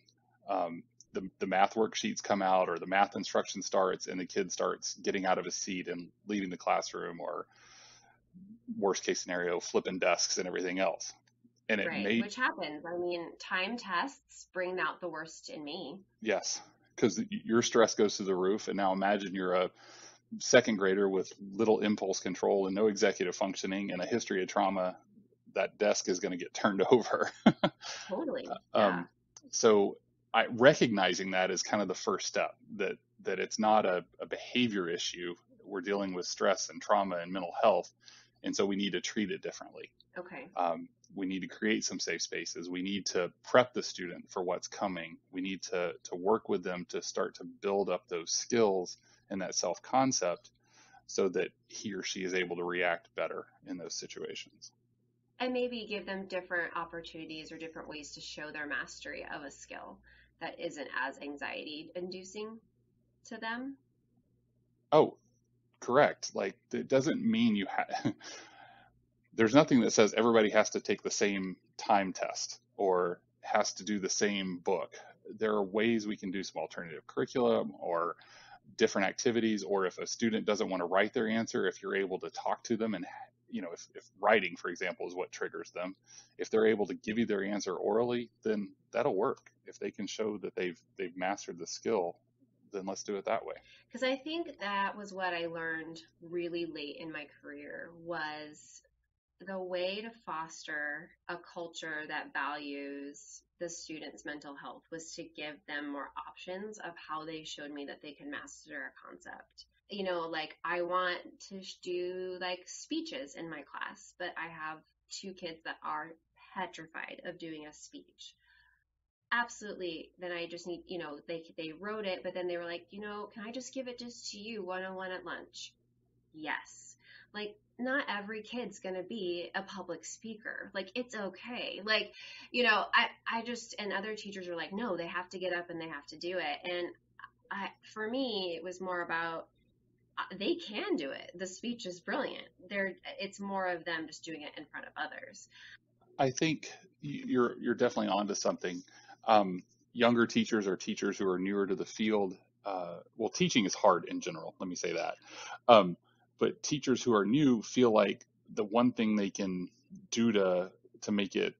The math worksheets come out, or the math instruction starts, and the kid starts getting out of his seat and leaving the classroom, or worst case scenario, flipping desks and everything else. And it Right, may, which happens. I mean, time tests bring out the worst in me. yes, because your stress goes through the roof. And now imagine you're a second grader with little impulse control and no executive functioning and a history of trauma. That desk is going to get turned over. Totally. Yeah. um, so recognizing that is kind of the first step, that it's not a behavior issue. We're dealing with stress and trauma and mental health, and so we need to treat it differently. Okay. We need to create some safe spaces. We need to prep the student for what's coming. We need to work with them to start to build up those skills and that self-concept, so that he or she is able to react better in those situations. And maybe give them different opportunities or different ways to show their mastery of a skill that isn't as anxiety inducing to them. Oh, correct. Like, it doesn't mean you have, there's nothing that says everybody has to take the same time test or has to do the same book. There are ways we can do some alternative curriculum or different activities, or if a student doesn't want to write their answer, if you're able to talk to them and, if writing, for example, is what triggers them, if they're able to give you their answer orally, then that'll work. If they can show that they've mastered the skill, then let's do it that way. Because I think that was what I learned really late in my career, was the way to foster a culture that values the student's mental health was to give them more options of how they showed me that they can master a concept. Like, I want to do like speeches in my class, but I have two kids that are petrified of doing a speech. Absolutely. Then I just need, they wrote it, but then they were like, can I just give it just to you one-on-one at lunch? Yes. Like, not every kid's going to be a public speaker. Like, it's okay. Like, I just, and other teachers are like, no, they have to get up and they have to do it. And for me, it was more about, they can do it. The speech is brilliant. It's more of them just doing it in front of others. I think you're definitely onto something. Younger teachers or teachers who are newer to the field. Well, teaching is hard in general. Let me say that. But teachers who are new feel like the one thing they can do to make it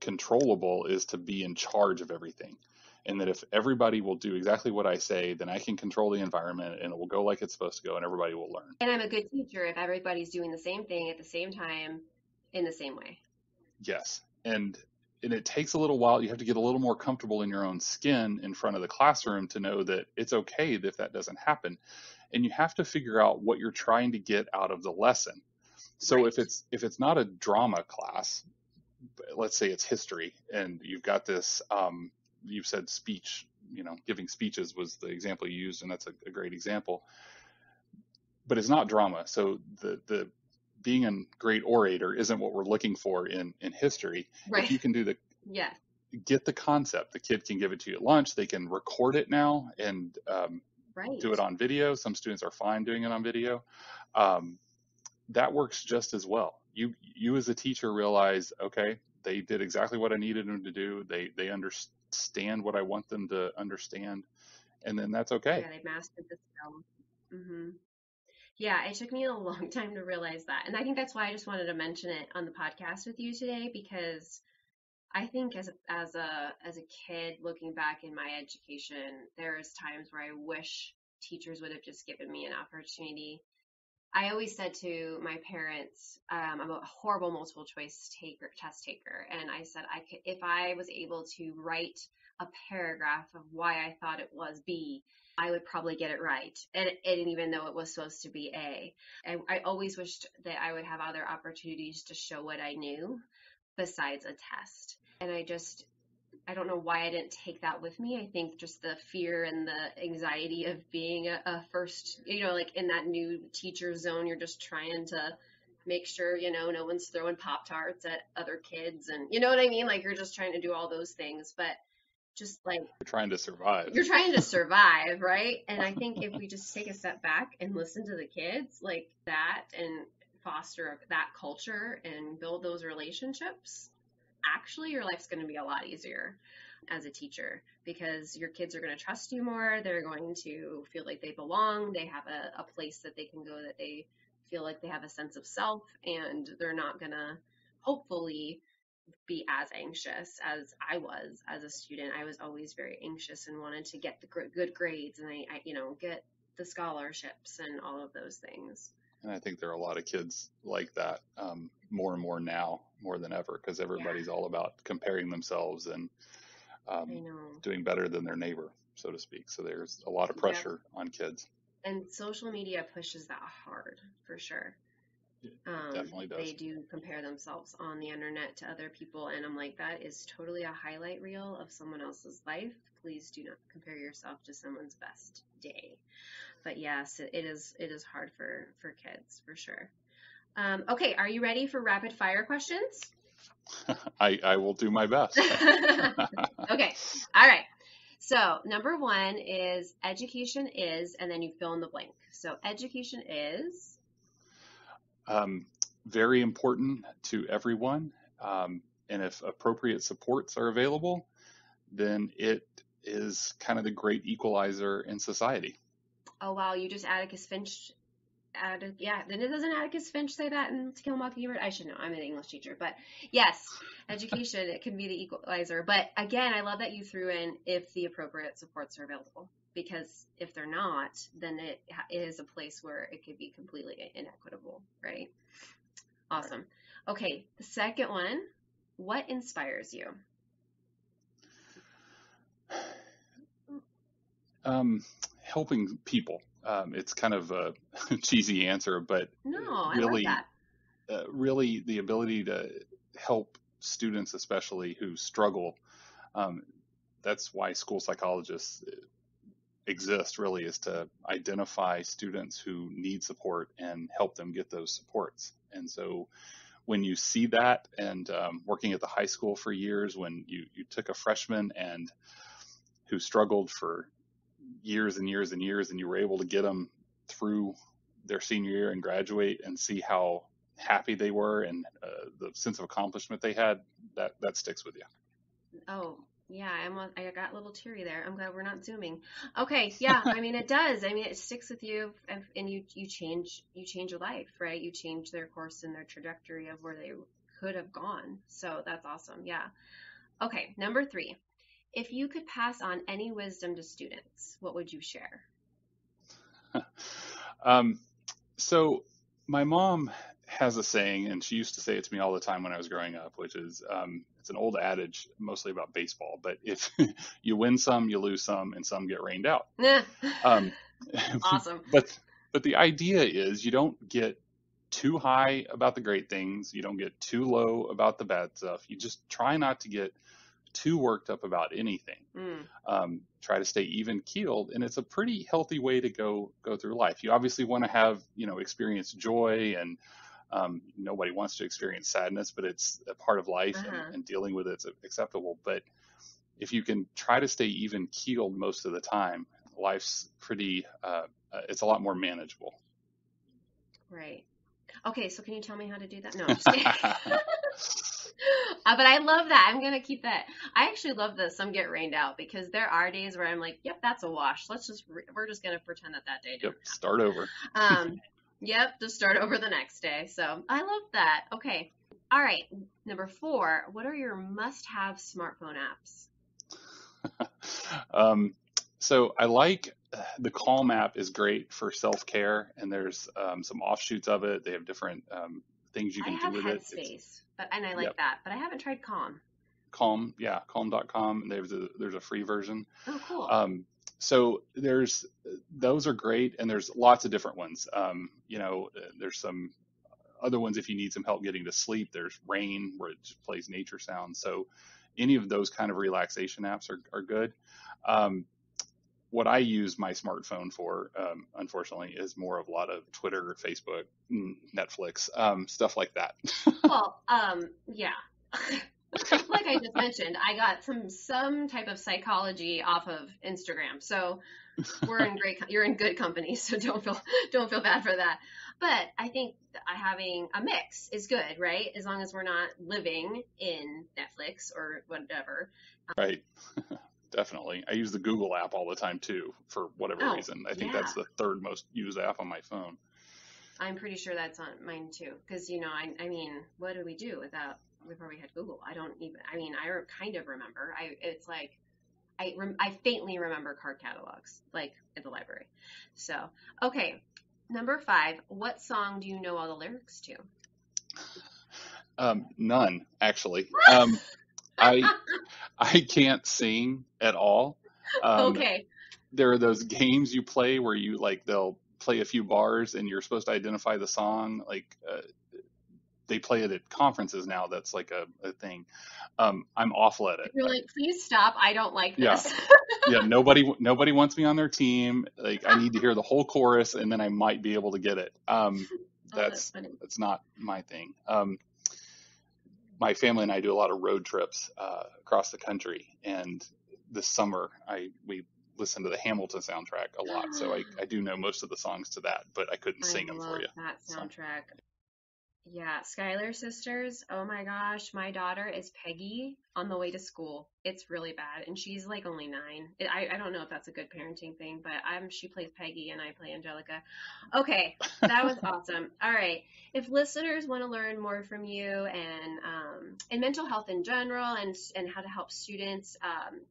controllable is to be in charge of everything. And that if everybody will do exactly what I say, then I can control the environment and it will go like it's supposed to go and everybody will learn. And I'm a good teacher if everybody's doing the same thing at the same time in the same way. Yes. And it takes a little while. You have to get a little more comfortable in your own skin in front of the classroom to know that it's okay if that doesn't happen. And you have to figure out what you're trying to get out of the lesson. So right. if it's not a drama class, let's say it's history, and you've got this, you've said speech, giving speeches was the example you used, and that's a great example. But it's not drama. So the being a great orator isn't what we're looking for in history. Right. If you can do get the concept, the kid can give it to you at lunch. They can record it now and right. do it on video. Some students are fine doing it on video. That works just as well. you as a teacher realize, okay, they did exactly what I needed them to do. They understand what I want them to understand, and then that's okay. Yeah, they mastered the skill. Hmm. Yeah, it took me a long time to realize that. And I think that's why I just wanted to mention it on the podcast with you today, because I think as a kid looking back in my education, there's times where I wish teachers would have just given me an opportunity. I always said to my parents, I'm a horrible multiple choice test taker, and I said I could, if I was able to write a paragraph of why I thought it was B, I would probably get it right, and even though it was supposed to be A. I always wished that I would have other opportunities to show what I knew besides a test, and I don't know why I didn't take that with me. I think just the fear and the anxiety of being a first, like in that new teacher zone, you're just trying to make sure, no one's throwing Pop-Tarts at other kids. And you know what I mean? Like you're just trying to do all those things, but just like You're trying to survive. you're trying to survive, right? And I think if we just take a step back and listen to the kids like that and foster that culture and build those relationships, actually your life's going to be a lot easier as a teacher, because your kids are going to trust you more. They're going to feel like they belong. They have a place that they can go, that they feel like they have a sense of self, and they're not going to hopefully be as anxious as I was as a student. I was always very anxious and wanted to get the good grades, and I get the scholarships and all of those things. And I think there are a lot of kids like that, more and more now, more than ever, because everybody's all about comparing themselves and doing better than their neighbor, so to speak. So there's a lot of pressure on kids. And social media pushes that hard, for sure. It definitely does. They do compare themselves on the internet to other people, and I'm like, that is totally a highlight reel of someone else's life. Please do not compare yourself to someone's best day. But yes, it is hard for kids, for sure. Okay, are you ready for rapid fire questions? I will do my best. Okay, all right. So number 1 is education is, and then you fill in the blank. So education is? Very important to everyone. And if appropriate supports are available, then it is kind of the great equalizer in society. Oh, wow. You just Atticus Finch added, yeah. Then doesn't Atticus Finch say that in To Kill a Mockingbird? I should know. I'm an English teacher. But yes, education, it can be the equalizer. But again, I love that you threw in if the appropriate supports are available. Because if they're not, then it is a place where it could be completely inequitable, right? Awesome. Okay, the second one, what inspires you? Helping people. It's kind of a cheesy answer, but No, really, I like that. Really the ability to help students, especially who struggle. That's why school psychologists exist, really, is to identify students who need support and help them get those supports. And so when you see that, and working at the high school for years, when you took a freshman and who struggled for years and years and years, and you were able to get them through their senior year and graduate, and see how happy they were and the sense of accomplishment they had, that sticks with you. Oh, yeah, I got a little teary there. I'm glad we're not zooming. Okay, yeah, I mean, it does. I mean, it sticks with you, and you change your life, right? You change their course and their trajectory of where they could have gone. So that's awesome. Yeah. Okay, number 3. If you could pass on any wisdom to students, what would you share? So my mom has a saying, and she used to say it to me all the time when I was growing up, which is, it's an old adage, mostly about baseball, but if you win some, you lose some, and some get rained out. Awesome. But the idea is you don't get too high about the great things. You don't get too low about the bad stuff. You just try not to get too worked up about anything. Try to stay even keeled, and it's a pretty healthy way to go through life. You obviously want to have, experience joy, and nobody wants to experience sadness, but it's a part of life, and dealing with it's acceptable. But if you can try to stay even keeled most of the time, life's pretty, it's a lot more manageable. Right. Okay, so can you tell me how to do that? No, I'm just kidding. But I love that. I'm going to keep that. I actually love the some get rained out, because there are days where I'm like, yep, that's a wash. We're just going to pretend that day didn't happen. Start over. Yep, just start over the next day. So I love that. Okay. All right. Number 4, what are your must-have smartphone apps? So I like the Calm app is great for self-care, and there's some offshoots of it. They have different things you can do with it. I have Headspace, and I like that, but I haven't tried Calm. Calm, yeah, calm.com. There's a free version. Oh, cool. So those are great, and there's lots of different ones. There's some other ones if you need some help getting to sleep. There's Rain, where it just plays nature sounds. So any of those kind of relaxation apps are good. What I use my smartphone for, unfortunately, is more of a lot of Twitter, Facebook, Netflix, stuff like that. Well, yeah. Like I just mentioned, I got some type of psychology off of Instagram. So you're in good company. So don't feel bad for that. But I think having a mix is good, right? As long as we're not living in Netflix or whatever. Right. Definitely. I use the Google app all the time too, for whatever reason. I think that's the third most used app on my phone. I'm pretty sure that's on mine too. Because, I mean, what do we do before we had Google? I kind of remember. It's like, I faintly remember card catalogs, like at the library. So, okay. Number 5, what song do you know all the lyrics to? None, actually. I can't sing at all. Okay. There are those games you play where they'll play a few bars and you're supposed to identify the song. They play it at conferences now. That's like a thing. I'm awful at it. You're like, please stop. I don't like this. Yeah. Nobody wants me on their team. I need to hear the whole chorus and then I might be able to get it. That's not my thing. My family and I do a lot of road trips across the country, and this summer we listen to the Hamilton soundtrack a lot, so I do know most of the songs to that, but I couldn't sing them for you. That soundtrack. Yeah, Skylar Sisters. Oh my gosh, my daughter is Peggy on the way to school. It's really bad, and she's like only 9. I don't know if that's a good parenting thing, but she plays Peggy and I play Angelica. Okay, that was awesome. All right, if listeners want to learn more from you and mental health in general and how to help students,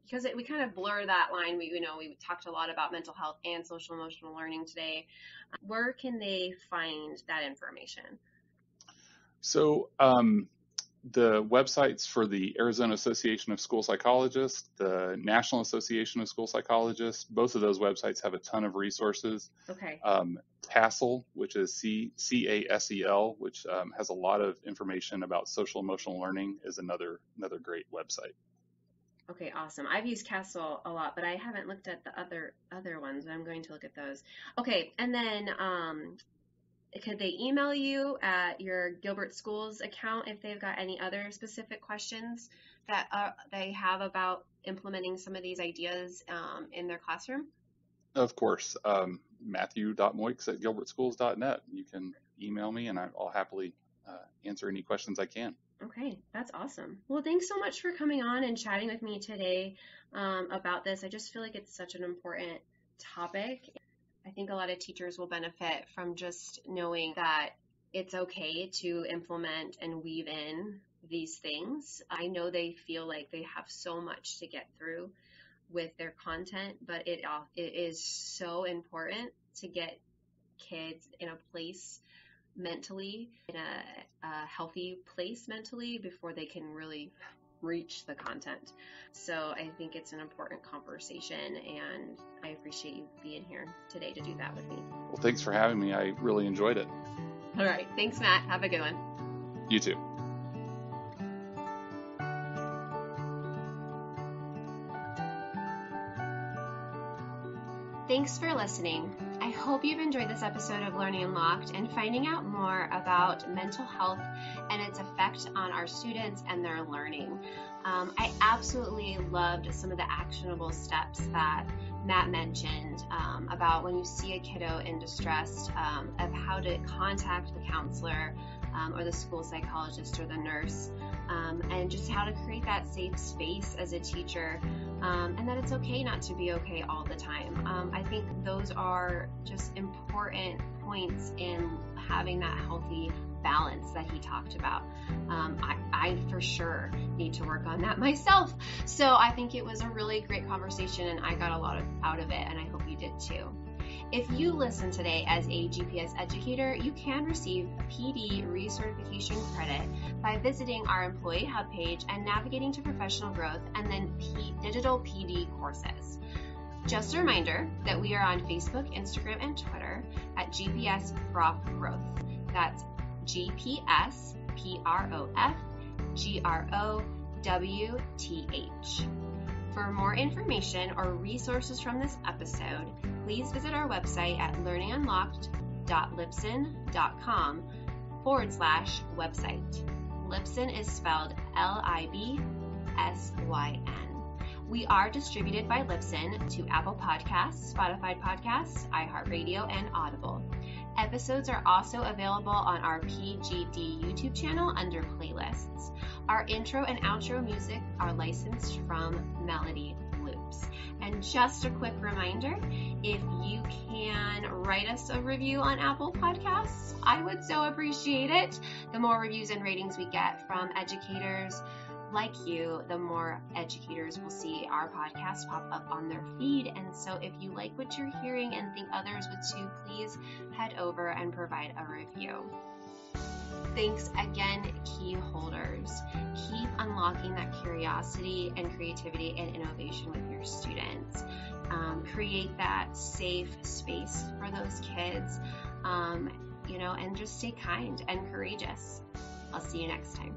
because we kind of blur that line. We talked a lot about mental health and social emotional learning today. Where can they find that information? So the websites for the Arizona Association of School Psychologists, the National Association of School Psychologists, both of those websites have a ton of resources. Okay. CASEL, which is CASEL, which has a lot of information about social emotional learning, is another great website. Okay, awesome. I've used CASEL a lot, but I haven't looked at the other ones. I'm going to look at those. Okay, and then could they email you at your Gilbert Schools account if they've got any other specific questions that they have about implementing some of these ideas in their classroom? Of course. matthew.moix at gilbertschools.net. You can email me and I'll happily answer any questions I can. Okay, that's awesome. Well, thanks so much for coming on and chatting with me today about this. I just feel like it's such an important topic. I think a lot of teachers will benefit from just knowing that it's okay to implement and weave in these things. I know they feel like they have so much to get through with their content, but it is so important to get kids in a place mentally, in a healthy place mentally, before they can really reach the content. So I think it's an important conversation, and I appreciate you being here today to do that with me. Well, thanks for having me. I really enjoyed it. All right. Thanks, Matt. Have a good one. You too. Thanks for listening. I hope you've enjoyed this episode of Learning Unlocked and finding out more about mental health and its effect on our students and their learning. I absolutely loved some of the actionable steps that Matt mentioned about when you see a kiddo in distress, of how to contact the counselor or the school psychologist or the nurse, and just how to create that safe space as a teacher, and that it's okay not to be okay all the time. I think those are just important points in having that healthy balance that he talked about. I for sure need to work on that myself. So I think it was a really great conversation, and I got a lot out of it, and I hope you did too. If you listen today as a GPS educator, you can receive PD recertification credit by visiting our Employee Hub page and navigating to professional growth and then digital PD courses. Just a reminder that we are on Facebook, Instagram, and Twitter at GPS Prof Growth. That's GPS PROF GROWTH. For more information or resources from this episode, please visit our website at learningunlocked.libsyn.com/website. Libsyn is spelled LIBSYN. We are distributed by Libsyn to Apple Podcasts, Spotify Podcasts, iHeartRadio, and Audible. Episodes are also available on our PGD YouTube channel under playlists. Our intro and outro music are licensed from Melody Loops. And just a quick reminder, if you can write us a review on Apple Podcasts, I would so appreciate it. The more reviews and ratings we get from educators like you, the more educators will see our podcast pop up on their feed. And so if you like what you're hearing and think others would too, please head over and provide a review. Thanks again, key holders. Keep unlocking that curiosity and creativity and innovation with your students. Create that safe space for those kids, and just stay kind and courageous. I'll see you next time.